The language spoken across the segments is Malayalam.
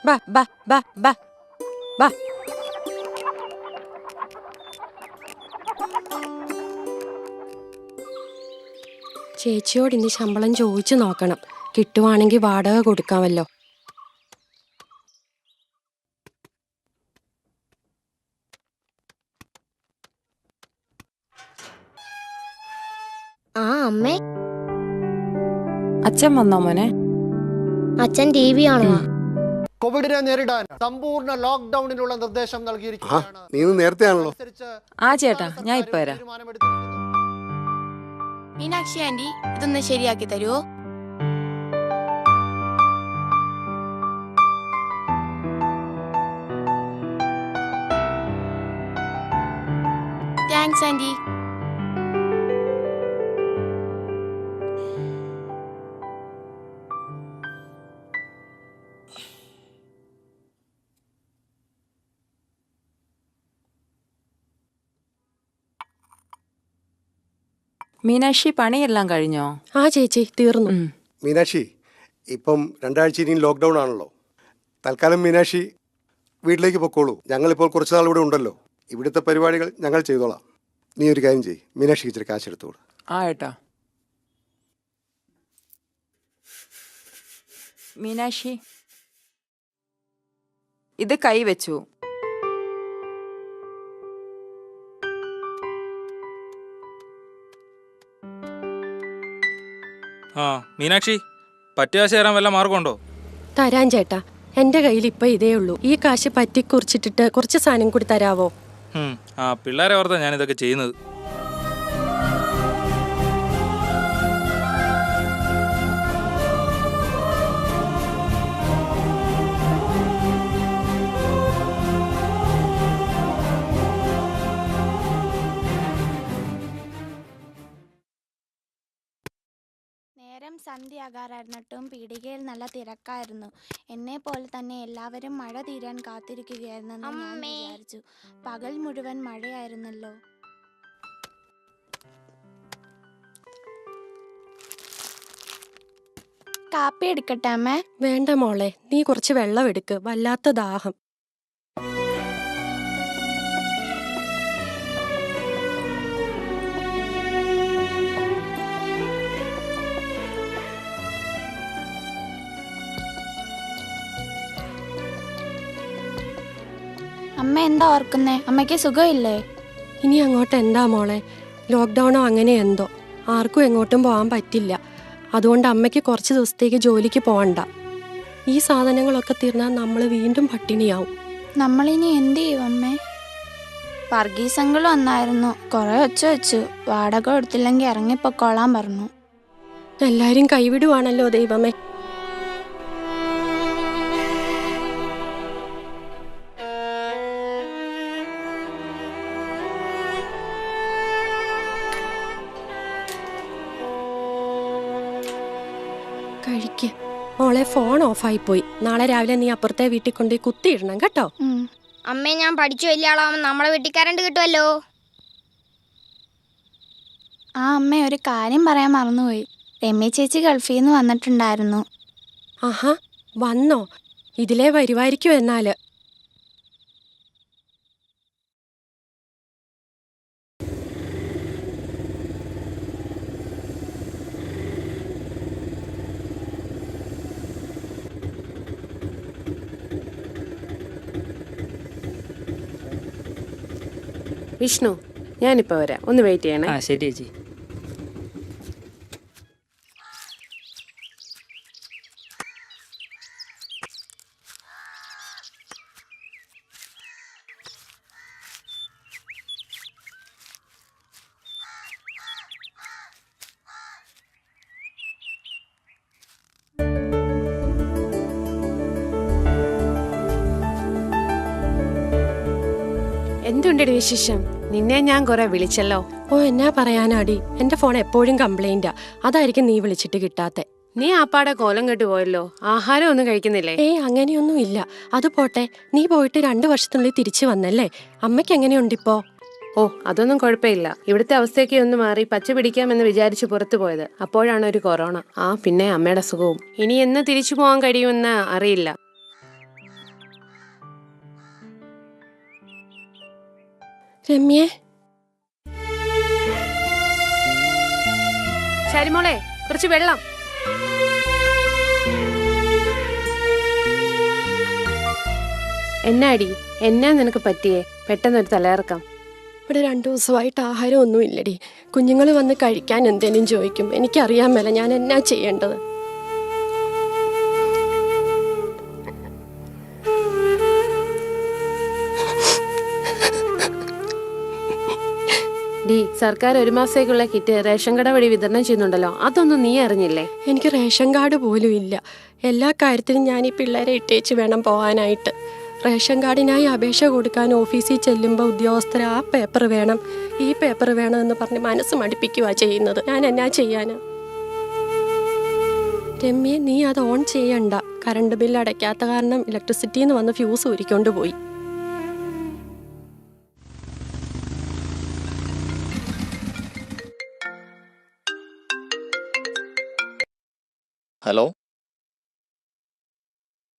ബാ ബാ ബാ ബാ ബാ. ചേച്ചിയോട് ഇനി ശമ്പളം ചോദിച്ചു നോക്കണം. കിട്ടുവാണെങ്കിൽ വാടക കൊടുക്കാമല്ലോ. ആ അമ്മേ, അച്ഛൻ വന്നോ മോനെ? അച്ഛൻ ടി വി ആണോ? കോവിഡിനെ നേരിടാൻ സമ്പൂർണ്ണ ലോക്ക്ഡൌണിനുള്ള നിർദ്ദേശം നൽകിയിരിക്കുകയാണ്. നീ നേരത്തെ ആണല്ലോ. ആ ചേട്ടാ, ഞാൻ ഇപ്പൊ വരാം. മീനാക്ഷി ആന്റി, ഇതൊന്ന് ശരിയാക്കി തരുമോ? Thanks anti. മീനാക്ഷി, പണിയെല്ലാം കഴിഞ്ഞോ? ആ ചേച്ചി, തീർന്നു. മീനാക്ഷി, ഇപ്പം 2 ആഴ്ച ഇനിയും ലോക്ക്ഡൗൺ ആണല്ലോ. തൽക്കാലം മീനാക്ഷി വീട്ടിലേക്ക് പൊക്കോളൂ. ഞങ്ങളിപ്പോൾ കുറച്ച് നാൾ ഇവിടെ ഉണ്ടല്ലോ. ഇവിടുത്തെ പരിപാടികൾ ഞങ്ങൾ ചെയ്തോളാം. നീ ഒരു കാര്യം ചെയ്യ്, മീനാക്ഷിക്ക് ഇച്ചിരി കാശ് എടുത്തോളൂ. ആ ഏട്ടാ. മീനാക്ഷി, ഇത് കൈ വെച്ചു. ആ മീനാക്ഷി, പറ്റിയ കാശ് തരാൻ വല്ല മാർഗമുണ്ടോ? തരാൻ ചേട്ടാ, എന്റെ കയ്യിൽ ഇപ്പൊ ഇതേ ഉള്ളൂ. ഈ കാശ് പറ്റിക്കുറിച്ചിട്ടിട്ട് കുറച്ച് സാധനം കൂടി തരാവോ? ആ പിള്ളേരെ ഓർത്താ ഞാൻ ഇതൊക്കെ ചെയ്യുന്നത്. നേരം സന്ധ്യയാകാറായിരുന്നിട്ടും പീടികയിൽ നല്ല തിരക്കായിരുന്നു. എന്നെ പോലെ തന്നെ എല്ലാവരും മഴ തീരാൻ കാത്തിരിക്കുകയായിരുന്നെന്ന് ഞാൻ വിചാരിച്ചു. പകൽ മുഴുവൻ മഴയായിരുന്നല്ലോ. കാപ്പി എടുക്കട്ടെ അമ്മേ? വേണ്ട മോളെ, നീ കുറച്ച് വെള്ളം എടുക്ക്. വല്ലാത്ത ദാഹം. അമ്മ എന്താ ഓർക്കുന്നേ? അമ്മയ്ക്ക് സുഖമില്ലേ? ഇനി അങ്ങോട്ട് എന്താ മോളെ, ലോക്ക്ഡൗണോ അങ്ങനെ എന്തോ. ആർക്കും എങ്ങോട്ടും പോകാൻ പറ്റില്ല. അതുകൊണ്ട് അമ്മയ്ക്ക് കുറച്ച് ദിവസത്തേക്ക് ജോലിക്ക് പോകണ്ട. ഈ സാധനങ്ങളൊക്കെ തീർന്നാൽ നമ്മൾ വീണ്ടും പട്ടിണിയാവും. നമ്മളിനി എന്ത് ചെയ്യും അമ്മേ? വർഗീസങ്ങൾ വന്നായിരുന്നു. കുറെ ഒച്ച വെച്ചു. വാടക കൊടുത്തില്ലെങ്കിൽ ഇറങ്ങിപ്പൊക്കോളാൻ പറഞ്ഞു. എല്ലാരും കൈവിടുവാണല്ലോ ദൈവമേ. കഴിക്ക് മോളെ. ഫോൺ ഓഫായി പോയി. നാളെ രാവിലെ നീ അപ്പുറത്തെ വീട്ടിൽ കൊണ്ടുപോയി കുത്തിയിടണം കേട്ടോ. അമ്മേ, ഞാൻ പഠിച്ചു വലിയ ആളാവുമ്പോൾ നമ്മളെ വീട്ടിൽ കറണ്ട് കിട്ടുമല്ലോ. ആ അമ്മ, ഒരു കാര്യം പറയാൻ മറന്നുപോയി. രമ്യ ചേച്ചി ഗൾഫിൽ നിന്ന് വന്നിട്ടുണ്ടായിരുന്നു. ആഹാ, വന്നോ? ഇതിലേ വരുമായിരിക്കും എന്നാല്. വിഷ്ണു, ഞാനിപ്പോൾ വരാം. ഒന്ന് വെയിറ്റ് ചെയ്യണേ. ആ ശരി ചേച്ചി. എന്തുണ്ടടി വിശേഷം? നിന്നെ ഞാൻ കുറെ വിളിച്ചല്ലോ. ഓ, എന്നാ പറയാനാടി, എന്റെ ഫോൺ എപ്പോഴും കംപ്ലൈന്റാ. അതായിരിക്കും നീ വിളിച്ചിട്ട് കിട്ടാത്തെ. നീ ആപ്പാടെ കോലം കെട്ടു പോയല്ലോ. ആഹാരം ഒന്നും കഴിക്കുന്നില്ലേ? അങ്ങനെയൊന്നും ഇല്ല. അത് പോട്ടെ, നീ പോയിട്ട് 2 വർഷത്തിനുള്ളിൽ തിരിച്ചു വന്നല്ലേ. അമ്മയ്ക്ക് എങ്ങനെയുണ്ടിപ്പോ? ഓ, അതൊന്നും കുഴപ്പമില്ല. ഇവിടുത്തെ അവസ്ഥയൊക്കെ ഒന്ന് മാറി പച്ച പിടിക്കാമെന്ന് വിചാരിച്ച് പുറത്തു പോയത്. അപ്പോഴാണ് ഒരു കൊറോണ. പിന്നെ അമ്മയുടെ സുഖവും. ഇനി എന്ന് തിരിച്ചു പോകാൻ കഴിയുമെന്ന് അറിയില്ല. രമ്യേ, ശരിമോളെ കുറച്ച് വെള്ളം. എന്നാടി, എന്നാ നിനക്ക് പറ്റിയേ? പെട്ടെന്നൊരു തലയിറക്കം. ഇവിടെ 2 ദിവസമായിട്ട് ആഹാരം ഒന്നും ഇല്ലടി. കുഞ്ഞുങ്ങൾ വന്ന് കഴിക്കാൻ എന്തേലും ചോദിക്കും. എനിക്കറിയാൻ മേല ഞാൻ എന്നാ ചെയ്യേണ്ടത്. സർക്കാർ 1 മാസത്തേക്കുള്ള കിറ്റ് റേഷൻ കട വഴി വിതരണം ചെയ്യുന്നുണ്ടല്ലോ, അതൊന്നും നീ അറിഞ്ഞില്ലേ? എനിക്ക് റേഷൻ കാർഡ് പോലും ഇല്ല. എല്ലാ കാര്യത്തിനും ഞാൻ ഈ പിള്ളേരെ ഇട്ടേച്ച് വേണം പോകാനായിട്ട്. റേഷൻ കാർഡിനായി അപേക്ഷ കൊടുക്കാൻ ഓഫീസിൽ ചെല്ലുമ്പോൾ ഉദ്യോഗസ്ഥർ ആ പേപ്പർ വേണം, ഈ പേപ്പർ വേണം എന്ന് പറഞ്ഞ് മനസ്സ് മടുപ്പിക്കുക ചെയ്യുന്നത്. ഞാൻ എന്നാ ചെയ്യാനാ? രമ്യ, നീ അത് ഓൺ ചെയ്യണ്ട. കറണ്ട് ബില്ല് അടയ്ക്കാത്ത കാരണം ഇലക്ട്രിസിറ്റിയിൽ നിന്ന് വന്ന് ഫ്യൂസ് ഊരിക്കൊണ്ട് പോയി. ഹലോ,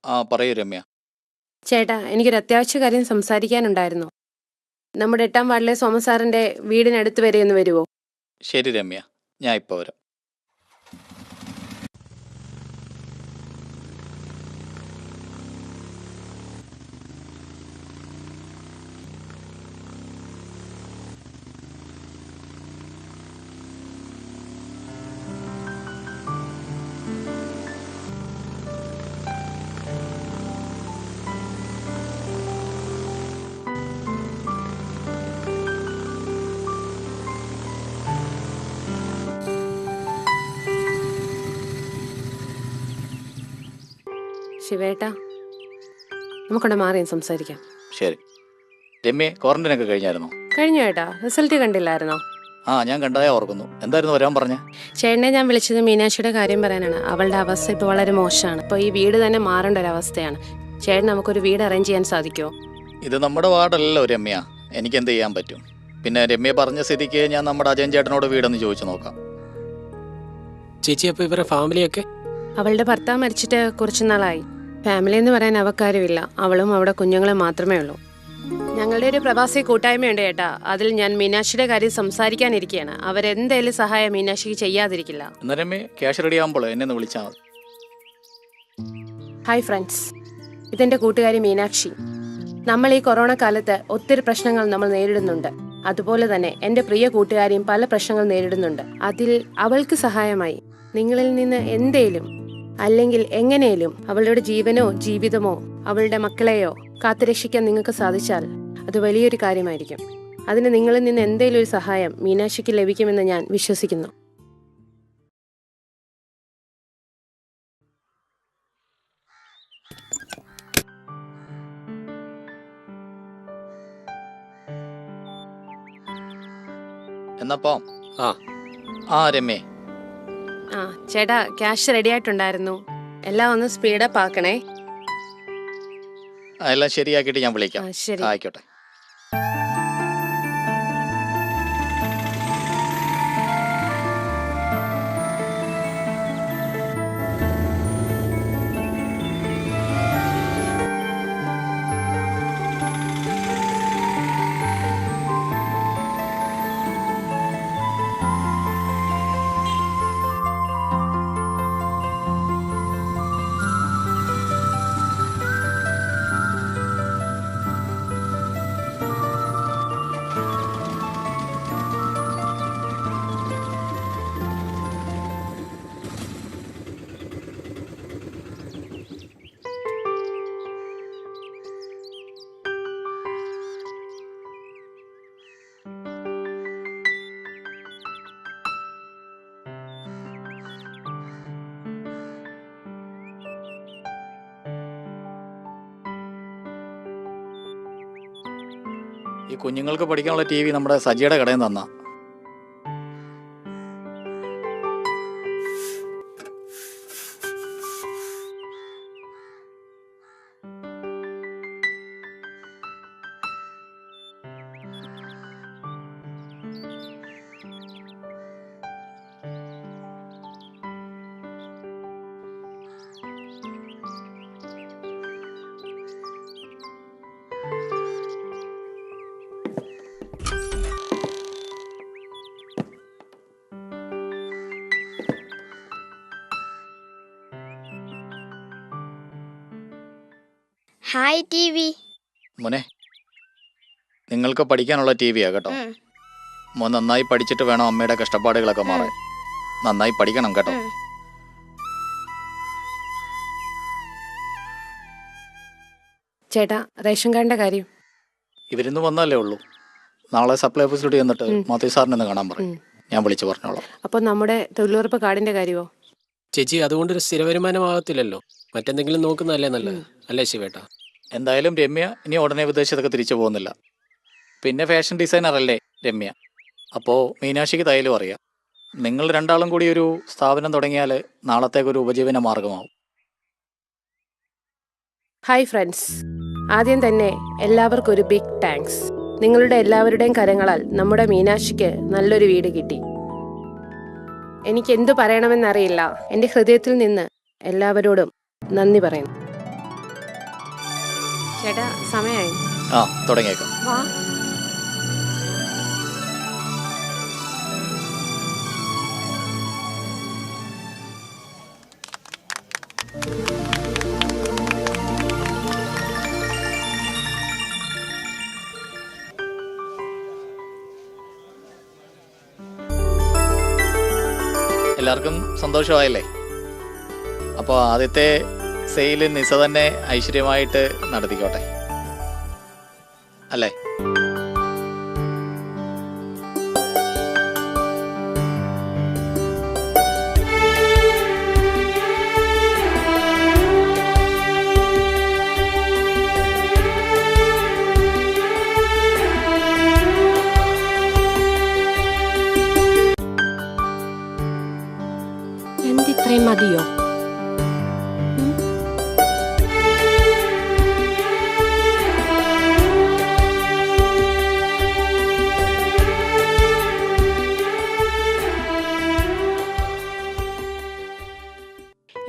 ആ പറയൂ രമ്യ. ചേട്ടാ, എനിക്കൊരു അത്യാവശ്യ കാര്യം സംസാരിക്കാനുണ്ടായിരുന്നു. നമ്മുടെ 8-ാം വാർഡിലെ സോമസാറിന്റെ വീടിനടുത്ത് വരെ ഒന്ന് വരുമോ? ശരി രമ്യ, ഞാൻ ഇപ്പോൾ വരാം. ശിവേട്ടാ, നമുക്കവിടെ മാറിയും സംസാരിക്കാം. ശരി രമ്യ, ക്വാറന്റൈനൊക്കെ കഴിഞ്ഞായിരുന്നോ? കഴിഞ്ഞു ചേട്ടാ. റിസൾട്ട് കണ്ടില്ലായിരുന്നോ? ആ, ഞാൻ കണ്ടതായി ഓർക്കുന്നു. എന്തായിരുന്നു വരാൻ പറഞ്ഞേ? ചേട്ടനെ ഞാൻ വിളിച്ചത് മീനാക്ഷിയുടെ കാര്യം പറയാനാണ്. അവളുടെ അവസ്ഥ ഇപ്പോൾ വളരെ മോശമാണ്. ഇപ്പോൾ ഈ വീട് തന്നെ മാറേണ്ട ഒരു അവസ്ഥയാണ്. ചേട്ടൻ നമുക്കൊരു വീട് അറേഞ്ച് ചെയ്യാൻ സാധിക്കുമോ? ഇത് നമ്മുടെ വാർഡല്ലല്ലോ രമ്യ, എനിക്ക് എന്ത് ചെയ്യാൻ പറ്റും? പിന്നെ രമ്യ പറഞ്ഞ സ്ഥിതിക്ക് ഞാൻ നമ്മുടെ അജയൻ ചേട്ടനോട് വീടൊന്ന് ചോദിച്ചു നോക്കാം. ചേച്ചി, അപ്പോൾ ഇവരുടെ ഫാമിലിയൊക്കെ? അവളുടെ ഭർത്താവ് മരിച്ചിട്ട് കുറച്ചു നാളായി. ഫാമിലി എന്ന് പറയാൻ അവക്കാരുമില്ല. അവളും അവിടെ കുഞ്ഞുങ്ങളെ മാത്രമേ ഉള്ളൂ. ഞങ്ങളുടെ ഒരു പ്രവാസി കൂട്ടായ്മയുണ്ട് ചേട്ടാ. അതിൽ ഞാൻ മീനാക്ഷിയുടെ കാര്യം സംസാരിക്കാനിരിക്കുകയാണ്. അവരെന്തേലും സഹായം മീനാക്ഷിക്ക് ചെയ്യാതിരിക്കില്ല. എന്നാ രമ്യ, ക്യാഷ് റെഡി ആകുമ്പോൾ എന്നെ ഒന്ന് വിളിച്ചാൽ മതി. ഹായ് ഫ്രണ്ട്സ്, ഇതെന്റെ കൂട്ടുകാരി മീനാക്ഷി. നമ്മൾ ഈ കൊറോണ കാലത്ത് ഒത്തിരി പ്രശ്നങ്ങൾ നമ്മൾ നേരിടുന്നുണ്ട്. അതുപോലെ തന്നെ എൻ്റെ പ്രിയ കൂട്ടുകാരിയും പല പ്രശ്നങ്ങൾ നേരിടുന്നുണ്ട്. അതിൽ അവൾക്ക് സഹായമായി നിങ്ങളിൽ നിന്ന് എന്തേലും അല്ലെങ്കിൽ എങ്ങനെയും അവളുടെ ജീവനോ ജീവിതമോ അവളുടെ മക്കളെയോ കാത്തുരക്ഷിക്കാൻ നിങ്ങൾക്ക് സാധിച്ചാൽ അത് വലിയൊരു കാര്യമായിരിക്കും. അതിന് നിങ്ങളിൽ നിന്ന് എന്തേലും ഒരു സഹായം മീനാക്ഷിക്ക് ലഭിക്കുമെന്ന് ഞാൻ വിശ്വസിക്കുന്നു. എന്നപ്പോ ആ രമ്യ, ആ ചേട്ടാ, ക്യാഷ് റെഡി ആയിട്ടുണ്ടായിരുന്നു. എല്ലാം ഒന്ന് സ്പീഡപ്പ് ആക്കണേ. എല്ലാം ശരിയാക്കിയിട്ട് ഞാൻ വിളിക്കാം. ശരി, ആയിക്കോട്ടെ. ഈ കുഞ്ഞുങ്ങൾക്ക് പഠിക്കാനുള്ള TV നമ്മുടെ സജിയുടെ കടയിൽ നിന്ന് തന്നാ. Hi T V. മോനെ നിങ്ങൾക്ക് പഠിക്കാനുള്ള ടി വിയാ കേട്ടോ. മോൻ നന്നായി പഠിച്ചിട്ട് വേണം അമ്മയുടെ കഷ്ടപ്പാടുകളൊക്കെ മാറാൻ. നന്നായി പഠിക്കണം കേട്ടോ. ചേട്ടാ, റേഷൻ കാർഡിന്റെ കാര്യം? ഇവരിന്ന് വന്നല്ലേ ഉള്ളൂ. നാളെ സപ്ലൈ ഓഫീസിലോട്ട് ചെന്നിട്ട് മാത്യു സാറിനെ കാണാൻ പറയും. ഞാൻ വിളിച്ചു പറഞ്ഞോളാം. അപ്പൊ നമ്മുടെ തൊഴിലുറപ്പ് കാർഡിന്റെ കാര്യമോ? ചേച്ചി, അതുകൊണ്ടൊരു സ്ഥിര വരുമാനമാകത്തില്ലല്ലോ. മറ്റെന്തെങ്കിലും നോക്കുന്നതല്ലേ നല്ലത്, അല്ലേ ശിവേട്ടാ? എന്തായാലും രമ്യ ഇനി ഉടനെ വിദേശത്തൊക്കെ തിരിച്ചു പോകുന്നില്ല. പിന്നെ ഫാഷൻ ഡിസൈനർ അല്ലേ രമ്യ. അപ്പോൾ മീനാക്ഷിക്ക് തയ്യലും അറിയാം. നിങ്ങൾ രണ്ടാളും കൂടി ഒരു സ്ഥാപനം തുടങ്ങിയാൽ നാളത്തേക്കൊരു ഉപജീവന മാർഗമാവും. ഹായ് ഫ്രണ്ട്സ്, ആദ്യം തന്നെ എല്ലാവർക്കും ഒരു ബിഗ് താങ്ക്സ്. നിങ്ങളുടെ എല്ലാവരുടെയും കരങ്ങളാൽ നമ്മുടെ മീനാക്ഷിക്ക് നല്ലൊരു വീട് കിട്ടി. എനിക്ക് എന്തു പറയണമെന്നറിയില്ല. എൻ്റെ ഹൃദയത്തിൽ നിന്ന് എല്ലാവരോടും നന്ദി പറയുന്നു. ചേട്ടാ, സമയമായി. തുടങ്ങിയേക്കാം. വാ. എല്ലാവർക്കും സന്തോഷമായില്ലേ? അപ്പോൾ ആദ്യത്തെ സെയിൽ നിസ തന്നെ ഐശ്വര്യമായിട്ട് നടത്തിക്കോട്ടെ, അല്ലേ? എന്തിത്രയും മതിയോ?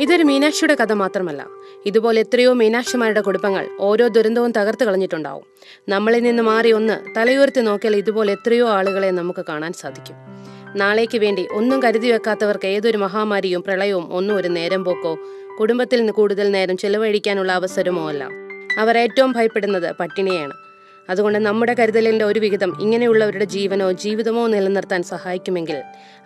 ഇതൊരു മീനാക്ഷിയുടെ കഥ മാത്രമല്ല. ഇതുപോലെ എത്രയോ മീനാക്ഷിമാരുടെ കുടുംബങ്ങൾ ഓരോ ദുരന്തവും തകർത്ത് കളഞ്ഞിട്ടുണ്ടാവും. നമ്മളിൽ നിന്ന് മാറി ഒന്ന് തലയുയർത്തി നോക്കിയാൽ ഇതുപോലെ എത്രയോ ആളുകളെ നമുക്ക് കാണാൻ സാധിക്കും. നാളേക്ക് വേണ്ടി ഒന്നും കരുതി വെക്കാത്തവർക്ക് ഏതൊരു മഹാമാരിയും പ്രളയവും ഒന്നും ഒരു നേരം പോക്കോ കുടുംബത്തിൽ നിന്ന് കൂടുതൽ നേരം ചെലവഴിക്കാനുള്ള അവസരമോ അല്ല. അവർ ഏറ്റവും ഭയപ്പെടുന്നത് പട്ടിണിയാണ്. അതുകൊണ്ട് നമ്മുടെ കരുതലിൻ്റെ ഒരു വിഹിതം ഇങ്ങനെയുള്ളവരുടെ ജീവനോ ജീവിതമോ നിലനിർത്താൻ സഹായിക്കുമെങ്കിൽ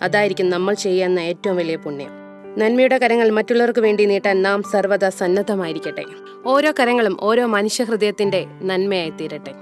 അതായിരിക്കും നമ്മൾ ചെയ്യുന്ന ഏറ്റവും വലിയ പുണ്യം. നന്മയുടെ കരങ്ങൾ മറ്റുള്ളവർക്ക് വേണ്ടി നീട്ടാൻ നാം സർവ്വദാ സന്നദ്ധമായിരിക്കട്ടെ. ഓരോ കരങ്ങളും ഓരോ മനുഷ്യഹൃദയത്തിൻ്റെ നന്മയായി തീരട്ടെ.